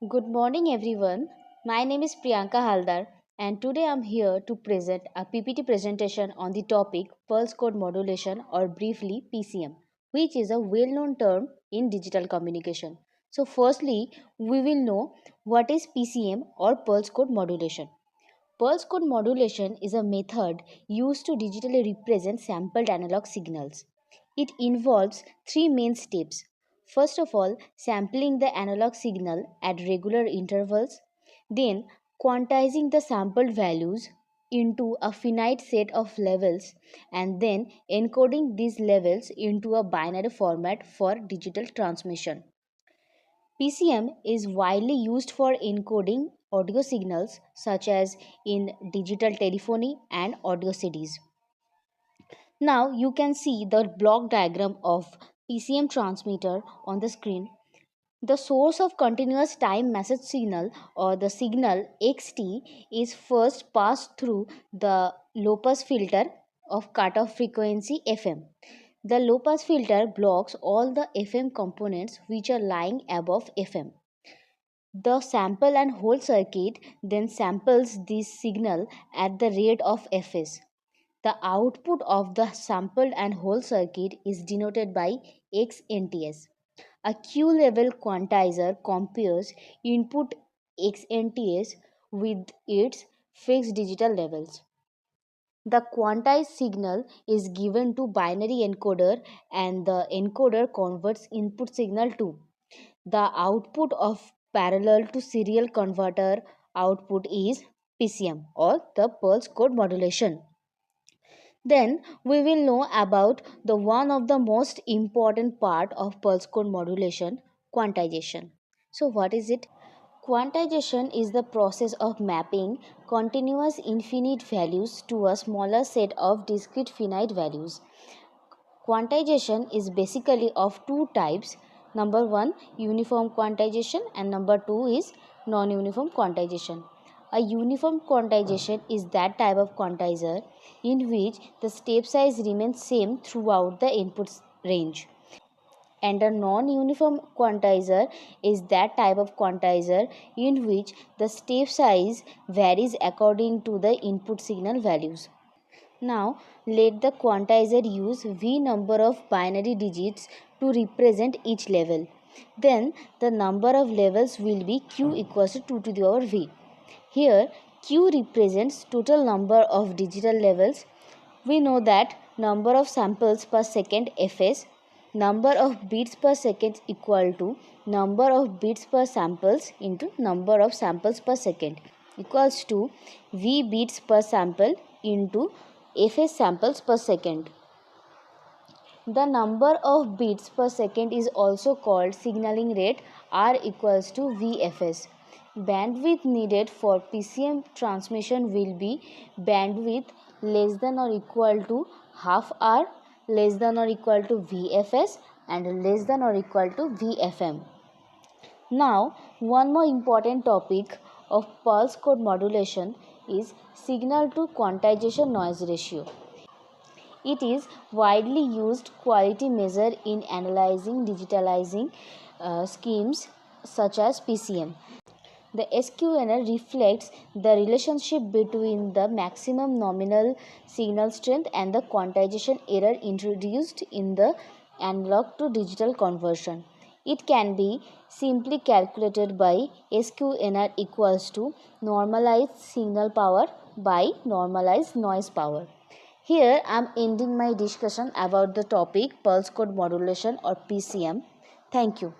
Good morning, everyone. My name is Priyanka Haldar, and today I'm here to present a PPT presentation on the topic Pulse Code Modulation, or briefly PCM, which is a well known term in digital communication. So, firstly, we will know what is PCM or Pulse Code Modulation. Pulse code modulation is a method used to digitally represent sampled analog signals. It involves three main steps. First of all, sampling the analog signal at regular intervals, then quantizing the sampled values into a finite set of levels, and then encoding these levels into a binary format for digital transmission. PCM is widely used for encoding audio signals such as in digital telephony and audio CDs. Now you can see the block diagram of PCM transmitter on the screen. The source of continuous time message signal, or the signal XT, is first passed through the low pass filter of cutoff frequency FM. The low pass filter blocks all the FM components which are lying above FM. The sample and hold circuit then samples this signal at the rate of Fs. The output of the sampled and hold circuit is denoted by XNTS. A Q level quantizer compares input XNTS with its fixed digital levels. The quantized signal is given to binary encoder, and the encoder converts input signal to the output of parallel to serial converter output is PCM, or the pulse code modulation. Then we will know about the one of the most important part of pulse code modulation, quantization. So what is it? Quantization is the process of mapping continuous infinite values to a smaller set of discrete finite values. Quantization is basically of two types. Number one, uniform quantization, and number two is non-uniform quantization. A uniform quantization is that type of quantizer in which the step size remains same throughout the input range. And a non-uniform quantizer is that type of quantizer in which the step size varies according to the input signal values. Now, let the quantizer use V number of binary digits to represent each level. Then, the number of levels will be Q equals to 2 to the power V. Here, Q represents total number of digital levels. We know that number of samples per second Fs, number of beats per second equal to number of beats per samples into number of samples per second equals to V beats per sample into Fs samples per second. The number of beats per second is also called signaling rate. R equals to Vfs. Bandwidth needed for PCM transmission will be bandwidth less than or equal to half R, less than or equal to Vfs, and less than or equal to Vfm. Now, one more important topic of pulse code modulation is signal to quantization noise ratio. It is widely used quality measure in analyzing digitalizing schemes such as PCM. The SQNR reflects the relationship between the maximum nominal signal strength and the quantization error introduced in the analog to digital conversion. It can be simply calculated by SQNR equals to normalized signal power by normalized noise power. Here I am ending my discussion about the topic pulse code modulation, or PCM. Thank you.